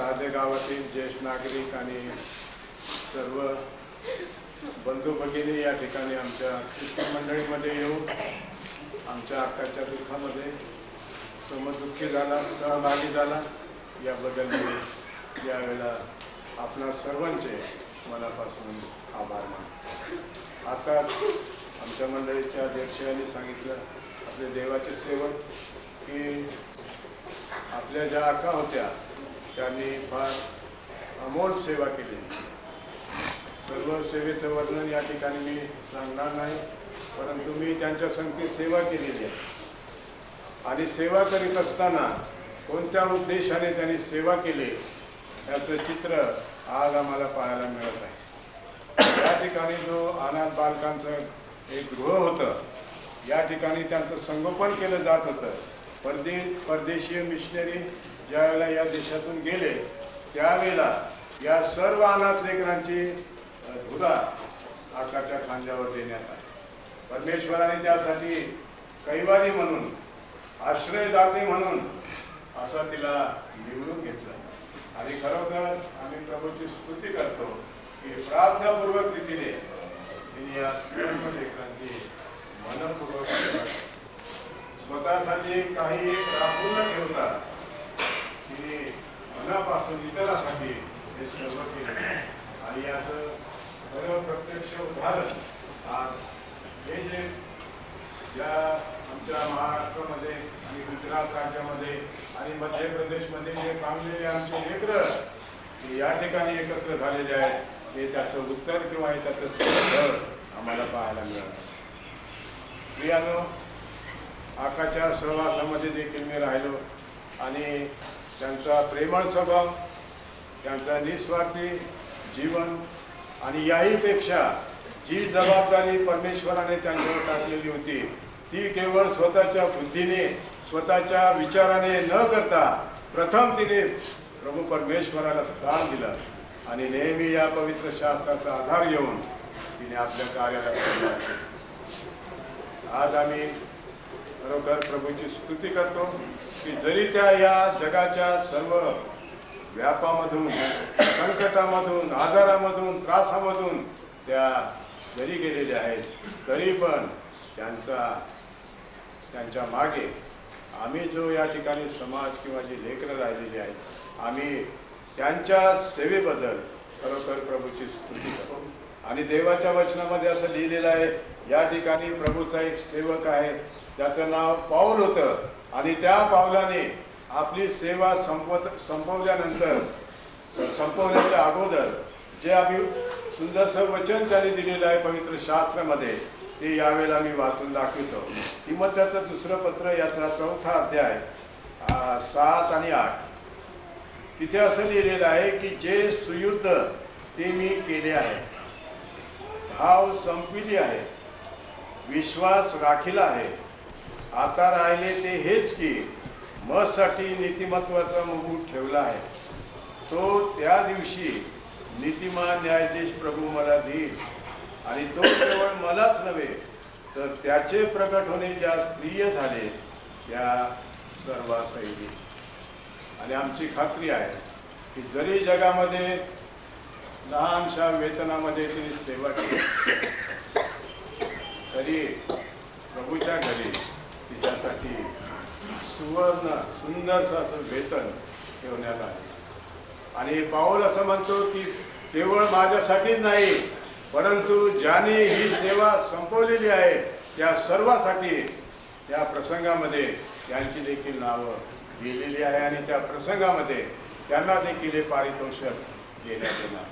राजेगावातील ज्येष्ठ नागरिक आणि सर्व बंधू भगिनी या ठिकाणी आमच्या ख्रिस्ती मंडळीमध्ये येऊन आमच्या अक्काच्या दुःखामध्ये समदुःखी झाला, सहभागी झाला, याबद्दल मी यावेळेला आपणा सर्वांचे मनापासून आभार मानतो। आता आमच्या मंडळीच्या अध्यक्षांनी सांगितलं, आपले देवाचे सेवक की आपल्या ज्या अक्का होत्या त्यांनी फार अमोल सेवा केली। सर्व सेवेचं वर्णन या ठिकाणी मी सांगणार नाही, परंतु मी त्यांच्या संगती सेवा केलेली आहे आणि सेवा करीत असताना कोणत्या उद्देशाने त्यांनी सेवा केली याचं चित्र आज आम्हाला पाहायला मिळत आहे। या ठिकाणी जो अनाथ बालकांचं एक गृह होतं, या ठिकाणी त्यांचं संगोपन केलं जात होतं। परदेशीय मिशनरी ज्यावेळेला या देशातून गेले त्यावेळेला या सर्व अनाथ लेकरांची धुरा आकाच्या खांद्यावर देण्यात आली। परमेश्वराने त्यासाठी कैवारी म्हणून, आश्रयदाते म्हणून असं तिला निवडून घेतलं आणि खरोखर आम्ही प्रभूची स्तुती करतो की प्रार्थनापूर्वक रीतीने तिने या सर्व लेकरांची मनपूर्वक स्वतःसाठी काही राखून न ठेवता तिने मनापासून इतरांसाठी हे सर्व केले आणि याचं सर्व प्रत्यक्ष उदाहरण आज हे जे ज्या आमच्या महाराष्ट्रामध्ये आणि गुजरात राज्यामध्ये आणि मध्य प्रदेशमध्ये जे कामलेले आमचे लेकरं या ठिकाणी एकत्र झालेले आहेत, ते त्याचं उत्तर किंवा त्याचं फळ आम्हाला पाहायला मिळालं। प्रियानो, आकाच्या सहवासामध्ये देखील मी राहिलो आणि त्यांचा प्रेमळ स्वभाव, त्यांचा निस्वार्थी जीवन आणि याहीपेक्षा जी जबाबदारी परमेश्वराने त्यांच्यावर टाकलेली होती ती केवळ स्वतःच्या बुद्धीने, स्वतःच्या विचाराने न करता प्रथम तिने प्रभू परमेश्वराला स्थान दिलं आणि नेहमी या पवित्र शास्त्राचा आधार घेऊन तिने आपल्या कार्याला केलं। आज आम्ही खरोखर प्रभूची स्तुती करतो की जरी त्या या जगाच्या सर्व व्यापामधून, संकटामधून, आजारामधून, त्रासामधून त्या जरी गेलेल्या आहेत, तरी पण त्यांच्या मागे आम्ही जो या ठिकाणी समाज किंवा जी लेकरं राहिलेली आहेत, आम्ही त्यांच्या सेवेबद्दल खरोखर प्रभूची स्तुती करतो। आणि देवाच्या वचनामध्ये असं लिहिलेलं आहे, या ठिकाणी प्रभूचा एक सेवक आहे, त्याचं नाव पाऊल होतं आणि त्या पावलाने आपली सेवा संपवल्यानंतर, संपवण्याच्या अगोदर जे आम्ही सुंदरसं वचन त्याने दिलेलं आहे पवित्र शास्त्रामध्ये, ते यावेळेला मी वाचून दाखवतो। तिमोथेचं दुसरं पत्र याचा 4था अध्याय 7 आणि 8 तिथे असं लिहिलेलं आहे की जे सुयुद्ध ते मी केले आहे, भाव संपविली आहे, विश्वास राखीला आहे, आता राहिले ते हेच की मसाठी नीतिमत्वाचा मुकुट ठेवला आहे। तो त्या दिवशी नीतिमान न्यायाधीश प्रभू मला देईल आणि तो केवळ मलाच नव्हे तर त्याचे प्रकट होणे ज्यास प्रिय झाले त्या सर्वांसही। आणि आमची खात्री आहे की जरी जगामध्ये लहानशा वेतनामध्ये तिने सेवा केली, तरी प्रभूच्या घरी तिच्यासाठी सुवर्ण सुंदरसं असं वेतन ठेवण्यात आले। आणि पाऊल असं म्हणतो की केवळ माझ्यासाठीच नाही, परंतु ज्याने ही सेवा संपवलेली आहे त्या सर्वांसाठी त्या प्रसंगामध्ये त्यांची देखील नावं लिहिलेली आहे आणि त्या प्रसंगामध्ये त्यांना देखील हे पारितोषिक देण्यात येणार।